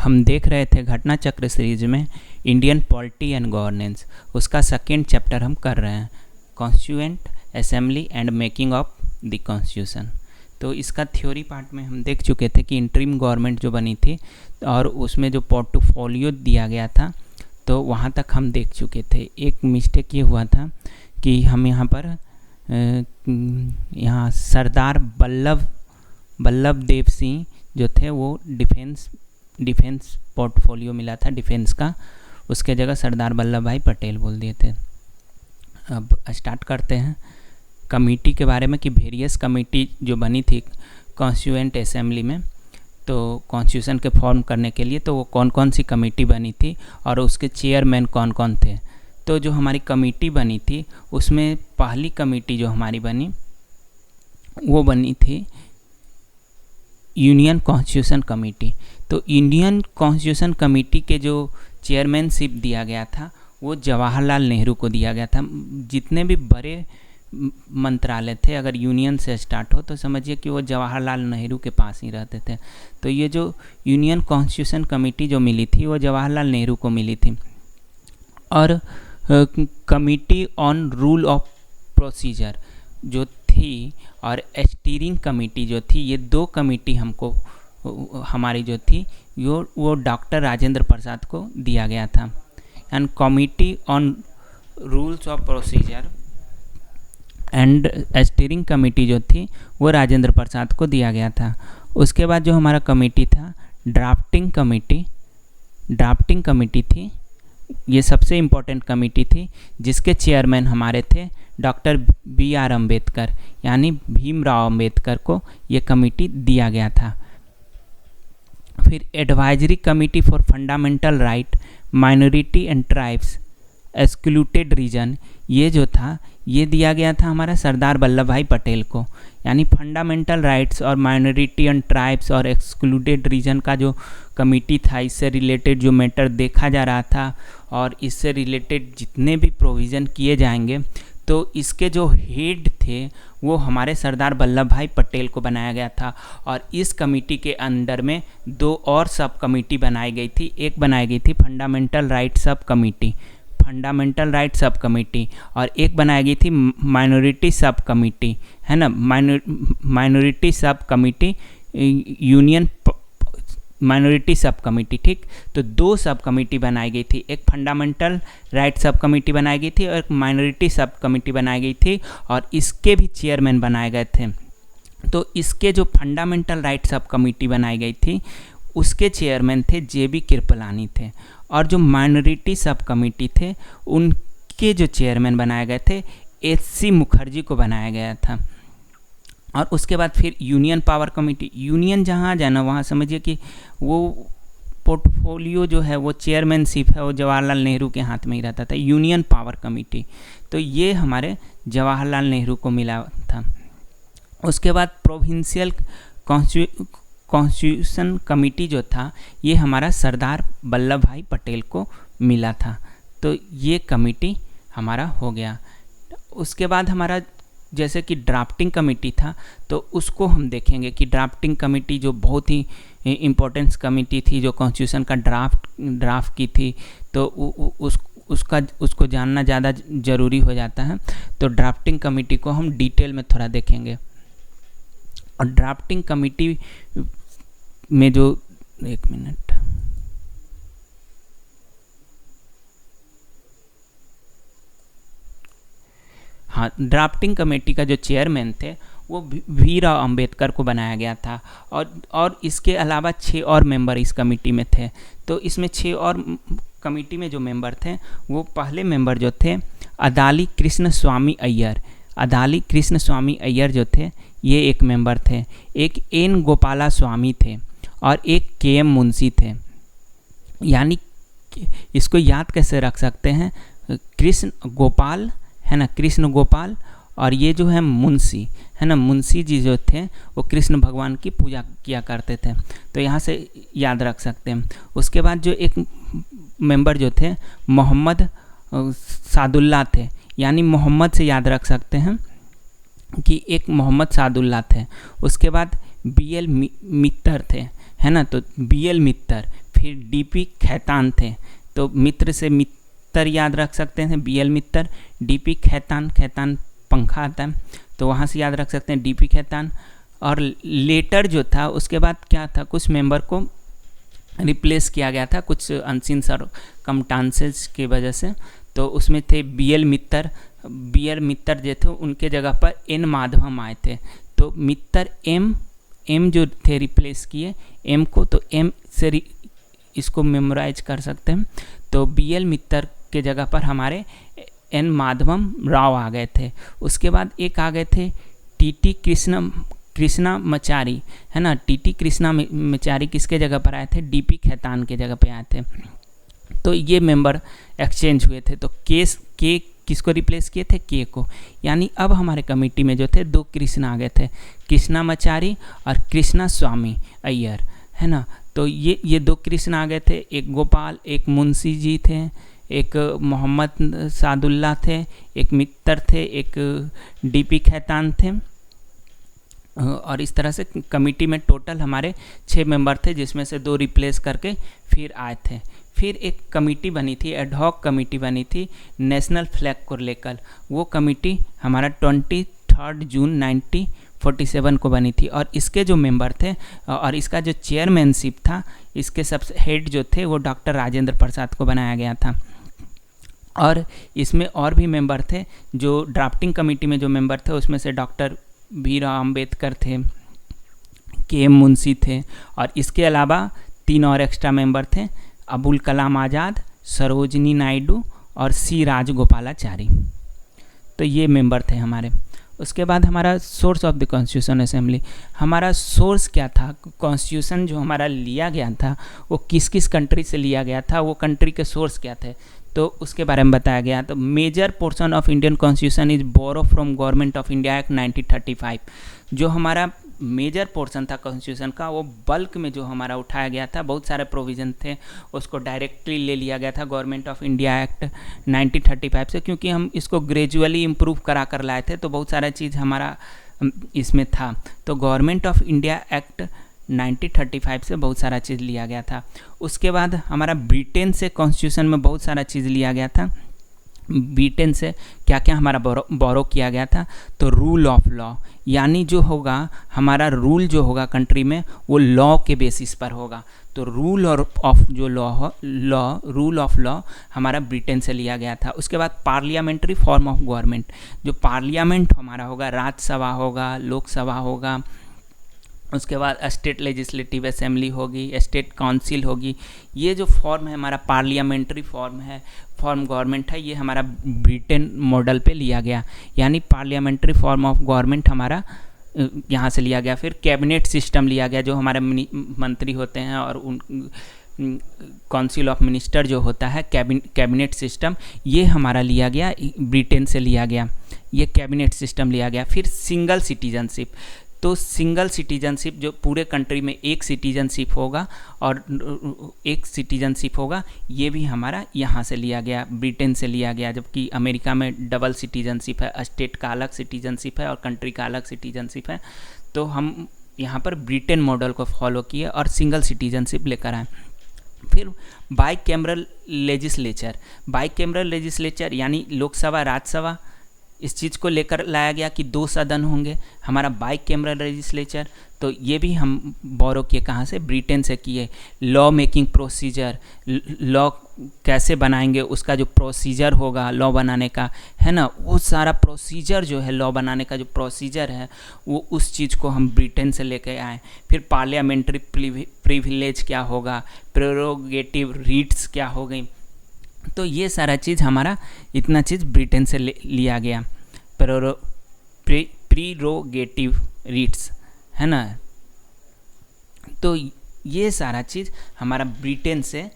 हम देख रहे थे घटना चक्र सीरीज में इंडियन पॉलिटी एंड गवर्नेंस, उसका सेकेंड चैप्टर हम कर रहे हैं, constituent assembly and making of the constitution. तो इसका थ्योरी पार्ट में हम देख चुके थे कि इंटरिम गवर्नमेंट जो बनी थी और उसमें जो पोर्टफोलियो दिया गया था, तो वहाँ तक हम देख चुके थे। एक मिस्टेक ये हुआ था कि हम यहाँ पर यहाँ सरदार वल्लभ देव सिंह जो थे वो डिफेंस पोर्टफोलियो मिला था डिफेंस का, उसके जगह सरदार वल्लभ भाई पटेल बोल दिए थे। अब स्टार्ट करते हैं कमेटी के बारे में कि वेरियस कमेटी जो बनी थी कॉन्स्टिट्यूएंट असेंबली में, तो कॉन्स्टिट्यूशन के फॉर्म करने के लिए, तो वो कौन कौन सी कमेटी बनी थी और उसके चेयरमैन कौन कौन थे। तो जो हमारी कमेटी बनी थी उसमें पहली कमेटी जो हमारी बनी वो बनी थी यूनियन कॉन्स्टिट्यूशन कमेटी। तो इंडियन कॉन्स्टिट्यूशन कमेटी के जो चेयरमैनशिप दिया गया था वो जवाहरलाल नेहरू को दिया गया था। जितने भी बड़े मंत्रालय थे अगर यूनियन से स्टार्ट हो तो समझिए कि वो जवाहरलाल नेहरू के पास ही रहते थे। तो ये जो यूनियन कॉन्स्टिट्यूशन कमेटी जो मिली थी वो जवाहरलाल नेहरू को मिली थी। और committee on rule of procedure जो थी और स्टीयरिंग कमेटी जो थी, ये दो कमेटी हमको हमारी जो थी वो डॉक्टर राजेंद्र प्रसाद को दिया गया था। And committee on rules of procedure and steering committee जो थी वो राजेंद्र प्रसाद को दिया गया था। उसके बाद जो हमारा कमेटी था ड्राफ्टिंग कमेटी थी, ये सबसे इम्पोर्टेंट कमेटी थी जिसके चेयरमैन हमारे थे डॉक्टर BR अम्बेडकर, यानी भीमराव अम्बेडकर को ये कमेटी दिया गया था। फिर advisory committee for fundamental right minority and tribes excluded region, ये जो था ये दिया गया था हमारा सरदार वल्लभ भाई पटेल को। यानी फंडामेंटल राइट्स और माइनॉरिटी एंड ट्राइब्स और एक्सक्लूडेड रीजन का जो कमेटी था, इससे रिलेटेड जो मैटर देखा जा रहा था और इससे रिलेटेड जितने भी प्रोविज़न किए जाएंगे, तो इसके जो हेड थे वो हमारे सरदार वल्लभ भाई पटेल को बनाया गया था। और इस कमेटी के अंडर में दो और सब कमेटी बनाई गई थी। एक बनाई गई थी फंडामेंटल राइट सब कमेटी और एक बनाई गई थी माइनॉरिटी सब कमेटी, है ना, minority sub committee union minority sub committee. ठीक, तो दो सब कमेटी बनाई गई थी, एक फंडामेंटल राइट सब कमेटी बनाई गई थी और एक माइनॉरिटी सब कमेटी बनाई गई थी और इसके भी चेयरमैन बनाए गए थे। तो इसके जो फंडामेंटल राइट सब कमेटी बनाई गई थी उसके चेयरमैन थे JB कृपलानी थे और जो माइनॉरिटी सब कमेटी थे उनके जो चेयरमैन बनाए गए थे HC मुखर्जी को बनाया गया था। और उसके बाद फिर यूनियन पावर कमेटी, यूनियन जहाँ जाना वहाँ समझिए कि वो पोर्टफोलियो जो है वो चेयरमैनशिप है वो जवाहरलाल नेहरू के हाथ में ही रहता था, यूनियन पावर कमेटी। तो ये हमारे जवाहरलाल नेहरू को मिला था। उसके बाद प्रोविंशियल कॉन्स्टिट्यूशन कमेटी जो था ये हमारा सरदार वल्लभ भाई पटेल को मिला था। तो ये कमेटी हमारा हो गया। उसके बाद हमारा जैसे कि ड्राफ्टिंग कमेटी था, तो उसको हम देखेंगे कि ड्राफ्टिंग कमेटी जो बहुत ही इम्पोर्टेंस कमेटी थी, जो कॉन्स्टिट्यूशन का ड्राफ्ट की थी, तो उसको जानना ज़्यादा ज़रूरी हो जाता है। तो ड्राफ्टिंग कमेटी को हम डिटेल में थोड़ा देखेंगे। और ड्राफ्टिंग कमेटी में जो एक मिनट, हाँ, ड्राफ्टिंग कमेटी का जो चेयरमैन थे वो भीमराव अम्बेडकर को बनाया गया था और इसके अलावा 6 और मेंबर इस कमेटी में थे। तो इसमें 6 और कमेटी में जो मेंबर थे वो पहले मेंबर जो थे अदाली कृष्ण स्वामी अय्यर जो थे ये एक मेंबर थे। एक N गोपाला स्वामी थे और एक KM मुंशी थे। यानी इसको याद कैसे रख सकते हैं, कृष्ण गोपाल है ना, कृष्ण गोपाल और ये जो है मुंशी है ना, मुंशी जी जो थे वो कृष्ण भगवान की पूजा किया करते थे। तो यहाँ से याद रख सकते हैं। उसके बाद जो एक मेंबर जो थे मोहम्मद सादुल्ला थे, यानी मोहम्मद से याद रख सकते हैं कि एक मोहम्मद सादुल्ला थे। उसके बाद BL मित्तर थे, है ना, तो BL मित्तर। फिर डीपी खैतान थे, तो मित्र से मित्तर याद रख सकते हैं, बीएल मित्तर। डीपी खैतान, खैतान पंखा आता है तो वहाँ से याद रख सकते हैं डीपी खैतान। और लेटर जो था उसके बाद क्या था, कुछ मेंबर को रिप्लेस किया गया था कुछ अनसिन सरकमस्टांसेस की वजह से, तो उसमें थे बीएल मित्तर। बीएल मित्तर जो थे उनके जगह पर एन माधवम आए थे, तो मित्तर एम जो थे रिप्लेस किए एम को, तो एम से इसको मेमोराइज कर सकते हैं। तो बीएल मित्तर के जगह पर हमारे एन माधवम राव आ गए थे। उसके बाद एक आ गए थे टीटी कृष्णा मचारी, है ना। टीटी कृष्णा मचारी किसके जगह पर आए थे, डीपी खैतान के जगह पे आए थे। तो ये मेंबर एक्सचेंज हुए थे। तो के किसको रिप्लेस किए थे, के को। यानी अब हमारे कमेटी में जो थे 2 कृष्णा आ गए थे, कृष्णा मचारी और कृष्णा स्वामी अय्यर, है ना। तो ये 2 कृष्णा आ गए थे, एक गोपाल, एक मुंशी जी थे, एक मोहम्मद सादुल्ला थे, एक मित्तर थे, एक डीपी खैतान थे। और इस तरह से कमेटी में टोटल हमारे 6 मेंबर थे, जिसमें से 2 रिप्लेस करके फिर आए थे। फिर एक कमेटी बनी थी, एडहॉक कमेटी बनी थी नेशनल फ्लैग को लेकर। वो कमेटी हमारा 23 जून 1947 को बनी थी। और इसके जो मेंबर थे और इसका जो चेयरमैनशिप था, इसके सबसे हेड जो थे वो डॉक्टर राजेंद्र प्रसाद को बनाया गया था। और इसमें और भी मेंबर थे, जो ड्राफ्टिंग कमेटी में जो मेंबर थे उसमें से डॉक्टर भीमराव अंबेडकर थे, के एम मुंशी थे, और इसके अलावा 3 और एक्स्ट्रा मेंबर थे, अबुल कलाम आज़ाद, सरोजनी नायडू और सी राजगोपालाचारी। तो ये मेंबर थे हमारे। उसके बाद हमारा source of the constitution assembly, हमारा सोर्स क्या था, कॉन्स्टिट्यूशन जो हमारा लिया गया था वो किस किस कंट्री से लिया गया था, वो कंट्री के सोर्स क्या थे, तो उसके बारे में बताया गया। तो major portion of Indian constitution is borrow from government of India act 1935। जो हमारा मेजर पोर्शन था कॉन्स्टिट्यूशन का, वो बल्क में जो हमारा उठाया गया था, बहुत सारे प्रोविज़न थे, उसको डायरेक्टली ले लिया गया था गवर्नमेंट ऑफ इंडिया एक्ट 1935 से, क्योंकि हम इसको ग्रेजुअली इम्प्रूव करा कर लाए थे, तो बहुत सारा चीज़ हमारा इसमें था। तो गवर्नमेंट ऑफ इंडिया एक्ट 1935 से बहुत सारा चीज़ लिया गया था। उसके बाद हमारा ब्रिटेन से कॉन्स्टिट्यूशन में बहुत सारा चीज़ लिया गया था। ब्रिटेन से क्या क्या हमारा बोरो किया गया था, तो रूल ऑफ लॉ, यानी जो होगा हमारा रूल जो होगा कंट्री में वो लॉ के बेसिस पर होगा। तो रूल ऑफ जो रूल ऑफ लॉ हमारा ब्रिटेन से लिया गया था। उसके बाद पार्लियामेंट्री फॉर्म ऑफ गवर्नमेंट, जो पार्लियामेंट हमारा होगा, राज्यसभा होगा, लोकसभा होगा, उसके बाद स्टेट लेजिस्लेटिव असेंबली होगी, स्टेट काउंसिल होगी, ये जो फॉर्म है हमारा पार्लियामेंट्री फॉर्म गवर्नमेंट है, ये हमारा ब्रिटेन मॉडल पे लिया गया, यानी पार्लियामेंट्री फॉर्म ऑफ गवर्नमेंट हमारा यहाँ से लिया गया। फिर कैबिनेट सिस्टम लिया गया, जो हमारे मंत्री होते हैं और उन काउंसिल ऑफ मिनिस्टर जो होता है, कैबिनेट सिस्टम, ये हमारा लिया गया, ब्रिटेन से लिया गया, ये कैबिनेट सिस्टम लिया गया। फिर सिंगल सिटीजनशिप, तो सिंगल सिटीजनशिप जो पूरे कंट्री में एक सिटीजनशिप होगा और एक सिटीजनशिप होगा, ये भी हमारा यहाँ से लिया गया, ब्रिटेन से लिया गया। जबकि अमेरिका में डबल सिटीजनशिप है, स्टेट का अलग सिटीजनशिप है और कंट्री का अलग सिटीजनशिप है। तो हम यहाँ पर ब्रिटेन मॉडल को फॉलो किए और सिंगल सिटीजनशिप लेकर आए। फिर बाई कैमरल लेजिस्लेचर यानी लोकसभा राज्यसभा, इस चीज़ को लेकर लाया गया कि 2 सदन होंगे, हमारा बाई कैमरल लेजिस्लेचर। तो ये भी हम बोरो किए, कहाँ से, ब्रिटेन से किए। लॉ मेकिंग प्रोसीजर, लॉ कैसे बनाएंगे, उसका जो प्रोसीजर होगा लॉ बनाने का, है ना, वो सारा प्रोसीजर जो है लॉ बनाने का जो प्रोसीजर है, वो उस चीज़ को हम ब्रिटेन से लेके आए। फिर पार्लियामेंट्री प्रिविलेज क्या होगा, प्रेरोगेटिव रीट्स क्या हो गई, तो ये सारा चीज़ हमारा इतना चीज़ ब्रिटेन से लिया गया, प्रीरोगेटिव रीट्स, है ना। तो ये सारा चीज़ हमारा ब्रिटेन से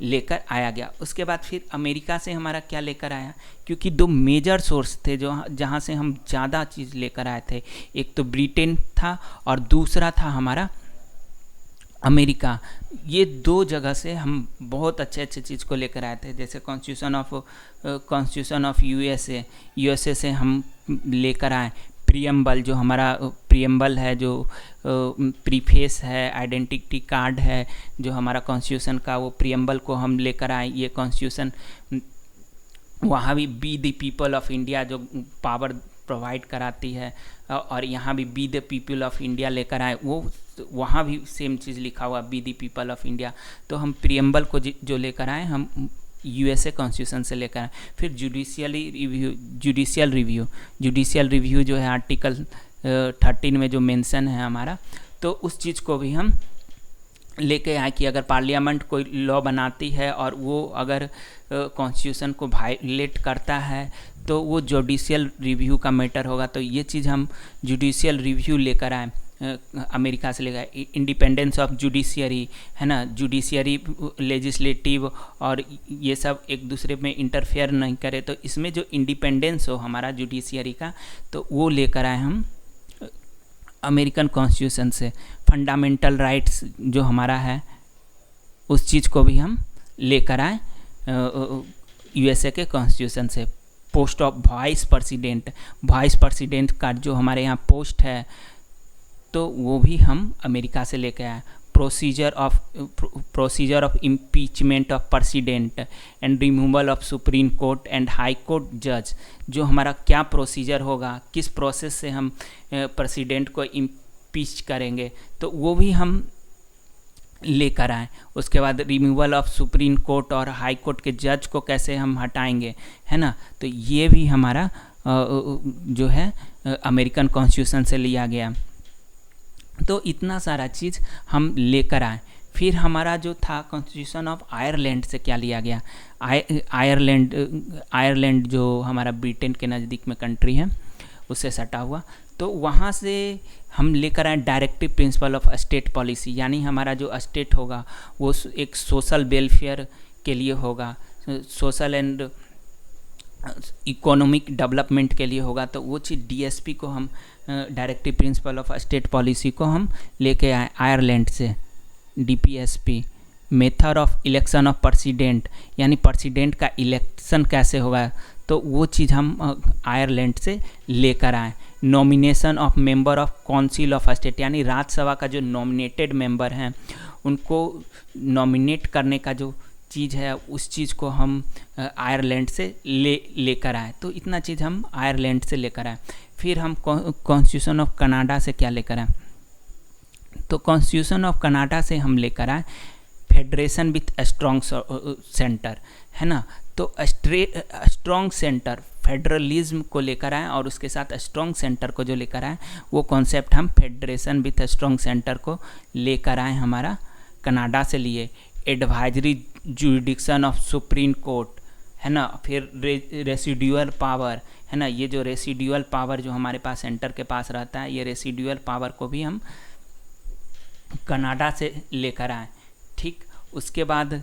लेकर आया गया। उसके बाद फिर अमेरिका से हमारा क्या लेकर आया, क्योंकि 2 मेजर सोर्स थे जो जहाँ से हम ज़्यादा चीज़ लेकर आए थे, एक तो ब्रिटेन था और दूसरा था हमारा अमेरिका। ये 2 जगह से हम बहुत अच्छे चीज़ को लेकर आए थे, जैसे कॉन्स्टिट्यूशन ऑफ यूएसए से हम लेकर आए। प्रियम्बल, जो हमारा प्रियम्बल है, जो प्रीफेस है, आइडेंटिटी कार्ड है जो हमारा कॉन्स्टिट्यूशन का, वो प्रियम्बल को हम लेकर आए। ये कॉन्स्टिट्यूशन वहाँ भी be the people of India जो पावर प्रोवाइड कराती है, और यहाँ भी be the people of India लेकर आए, वो वहाँ भी सेम चीज़ लिखा हुआ be the people of India. तो हम प्रियम्बल को जो लेकर आए, हम यूएसए कॉन्स्टिट्यूशन से लेकर आए। फिर जुडिशियल रिव्यू जो है आर्टिकल 13 में जो मेंशन है हमारा, तो उस चीज़ को भी हम लेके आए कि अगर पार्लियामेंट कोई लॉ बनाती है और वो अगर कॉन्स्टिट्यूशन को वायलेट करता है तो वो जुडिशियल रिव्यू का मैटर होगा। तो ये चीज़ हम जुडिशियल रिव्यू लेकर आए, अमेरिका से लेकर, इंडिपेंडेंस ऑफ जुडिशियरी है ना, जुडिशियरी लेजिस्लेटिव और ये सब एक दूसरे में इंटरफेयर नहीं करे, तो इसमें जो इंडिपेंडेंस हो हमारा जुडिशियरी का, तो वो लेकर आए हम अमेरिकन कॉन्स्टिट्यूशन से। फंडामेंटल राइट्स जो हमारा है उस चीज़ को भी हम लेकर आए यूएसए के कॉन्स्टिट्यूशन से। पोस्ट ऑफ वाइस प्रेसिडेंट का जो हमारे यहाँ पोस्ट है तो वो भी हम अमेरिका से लेकर आए। Procedure of impeachment of president and removal of supreme court and high court जज, जो हमारा क्या प्रोसीजर होगा, किस प्रोसेस से हम प्रेसिडेंट को इम्पीच करेंगे, तो वो भी हम लेकर आए। उसके बाद रिमूवल ऑफ सुप्रीम कोर्ट और हाई कोर्ट के जज को कैसे हम हटाएंगे, है ना, तो ये भी हमारा जो है अमेरिकन कॉन्स्टिट्यूशन से लिया गया। तो इतना सारा चीज़ हम लेकर आए। फिर हमारा जो था कॉन्स्टिट्यूशन ऑफ आयरलैंड से क्या लिया गया, आयरलैंड जो हमारा ब्रिटेन के नज़दीक में कंट्री है उससे सटा हुआ, तो वहाँ से हम लेकर आए directive principle of state policy, यानी हमारा जो स्टेट होगा वो एक सोशल वेलफेयर के लिए होगा, सोशल एंड इकोनॉमिक डेवलपमेंट के लिए होगा। तो वो चीज़ डीएसपी को हम directive principle of state policy को हम लेके आए आयरलैंड से, DPSP. Method of election of president, यानी प्रेसिडेंट का इलेक्शन कैसे होगा, तो वो चीज़ हम आयरलैंड से लेकर आए। Nomination of member of council of state, यानी राज्यसभा का जो नॉमिनेटेड मेंबर हैं उनको नॉमिनेट करने का जो चीज़ है उस चीज़ को हम आयरलैंड से लेकर आए। तो इतना चीज़ हम आयरलैंड से लेकर आए। फिर हम कॉन्स्टिट्यूशन ऑफ कनाडा से क्या लेकर आए, तो कॉन्स्टिट्यूशन ऑफ कनाडा से हम लेकर आए फेडरेशन विथ स्ट्रॉन्ग सेंटर, है ना, तो स्ट्रॉन्ग सेंटर फेडरलिज्म को लेकर आए और उसके साथ स्ट्रॉन्ग सेंटर को जो लेकर आए वो कॉन्सेप्ट हम फेडरेशन विथ स्ट्रॉन्ग सेंटर को लेकर आए, हमारा कनाडा से लिए। Advisory jurisdiction of supreme court, है ना, फिर रेसिडुअल पावर, है ना, ये जो रेसिडुअल पावर जो हमारे पास सेंटर के पास रहता है, ये रेसिडुअल पावर को भी हम कनाडा से लेकर आए। ठीक, उसके बाद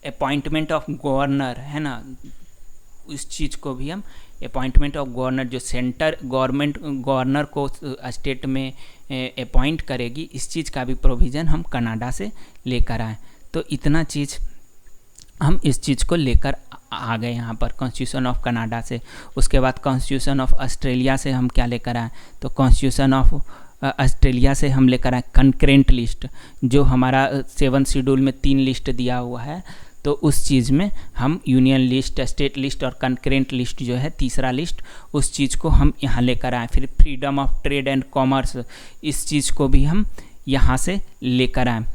अपॉइंटमेंट ऑफ गवर्नर, है ना, उस चीज़ को भी हम अपॉइंटमेंट ऑफ गवर्नर, जो सेंटर गवर्नमेंट गवर्नर को स्टेट में अपॉइंट करेगी, इस चीज़ का भी प्रोविज़न हम कनाडा से लेकर आए। तो इतना चीज़ हम इस चीज़ को लेकर आ गए यहाँ पर कॉन्स्टिट्यूशन ऑफ कनाडा से। उसके बाद कॉन्स्टिट्यूशन ऑफ ऑस्ट्रेलिया से हम क्या लेकर आए, तो कॉन्स्टिट्यूशन ऑफ ऑस्ट्रेलिया से हम लेकर आए कंकरेंट लिस्ट, जो हमारा 7 शेड्यूल में 3 लिस्ट दिया हुआ है, तो उस चीज़ में हम यूनियन लिस्ट, स्टेट लिस्ट और कंकरेंट लिस्ट जो है तीसरा लिस्ट, उस चीज़ को हम यहाँ लेकर आए। फिर freedom of trade and commerce, इस चीज़ को भी हम यहाँ से लेकर आए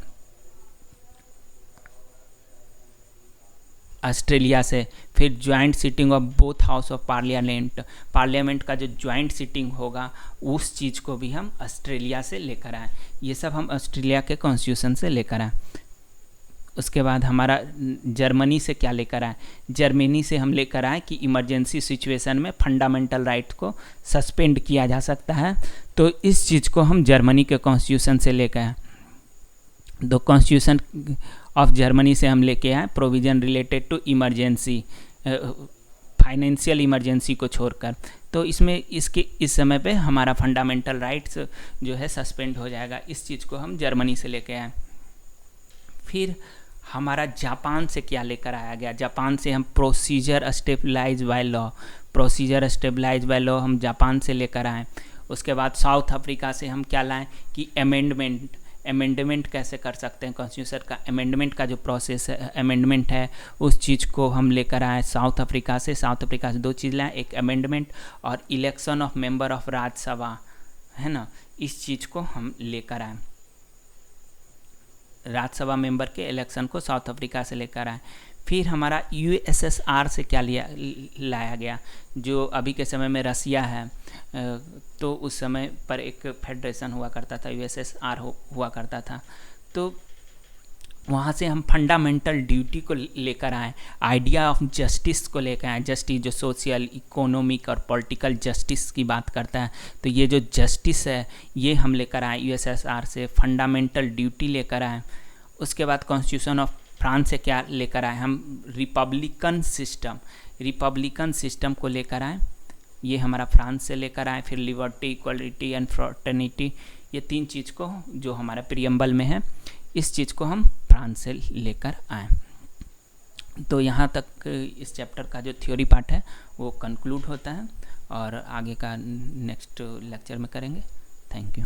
ऑस्ट्रेलिया से। फिर joint sitting of both house of parliament का जो ज्वाइंट सिटिंग होगा उस चीज़ को भी हम ऑस्ट्रेलिया से लेकर आए। ये सब हम ऑस्ट्रेलिया के कॉन्स्टिट्यूशन से लेकर आए। उसके बाद हमारा जर्मनी से क्या लेकर आए, जर्मनी से हम लेकर आए कि इमरजेंसी सिचुएशन में फंडामेंटल राइट को सस्पेंड किया जा सकता है, तो इस चीज़ को हम जर्मनी के कॉन्स्टिट्यूशन से लेकर आए। तो कॉन्स्टिट्यूशन ऑफ जर्मनी से हम लेके आए provision related to emergency, financial emergency को छोड़कर, तो इसमें इस समय पे हमारा फंडामेंटल राइट्स जो है सस्पेंड हो जाएगा, इस चीज़ को हम जर्मनी से लेके आए। फिर हमारा जापान से क्या लेकर आया गया, जापान से हम procedure established by law, procedure established by law हम जापान से लेकर आए। उसके बाद साउथ अफ्रीका से हम क्या लाएं कि अमेंडमेंट कैसे कर सकते हैं, कॉन्स्टिट्यूशन का अमेंडमेंट का जो प्रोसेस है, अमेंडमेंट है, उस चीज़ को हम लेकर आए साउथ अफ्रीका से। साउथ अफ्रीका से 2 चीज़ लाएँ, एक अमेंडमेंट और election of member of Rajya Sabha, है ना, इस चीज़ को हम लेकर आए। राज्यसभा मेंबर के इलेक्शन को साउथ अफ्रीका से लेकर आए। फिर हमारा यूएसएसआर से क्या लाया गया, जो अभी के समय में रसिया है, तो उस समय पर एक फेडरेशन हुआ करता था, यूएसएसआर हुआ करता था। तो वहाँ से हम फंडामेंटल ड्यूटी को लेकर आए, आइडिया ऑफ जस्टिस को लेकर आए, जस्टिस जो सोशल, इकोनॉमिक और पॉलिटिकल जस्टिस की बात करता है, तो ये जो जस्टिस है ये हम लेकर आए यूएसएसआर से, फंडामेंटल ड्यूटी लेकर आए। उसके बाद कॉन्स्टिट्यूशन ऑफ फ्रांस से क्या लेकर आए, हम रिपब्लिकन सिस्टम को लेकर आए, ये हमारा फ्रांस से लेकर आए। फिर लिबर्टी, इक्वलिटी एंड फ्रेटर्निटी, ये 3 चीज़ को जो हमारा प्रियम्बल में है, इस चीज़ को हम फ्रांस से लेकर आए। तो यहाँ तक इस चैप्टर का जो थ्योरी पार्ट है वो कंक्लूड होता है, और आगे का नेक्स्ट लेक्चर में करेंगे। Thank you.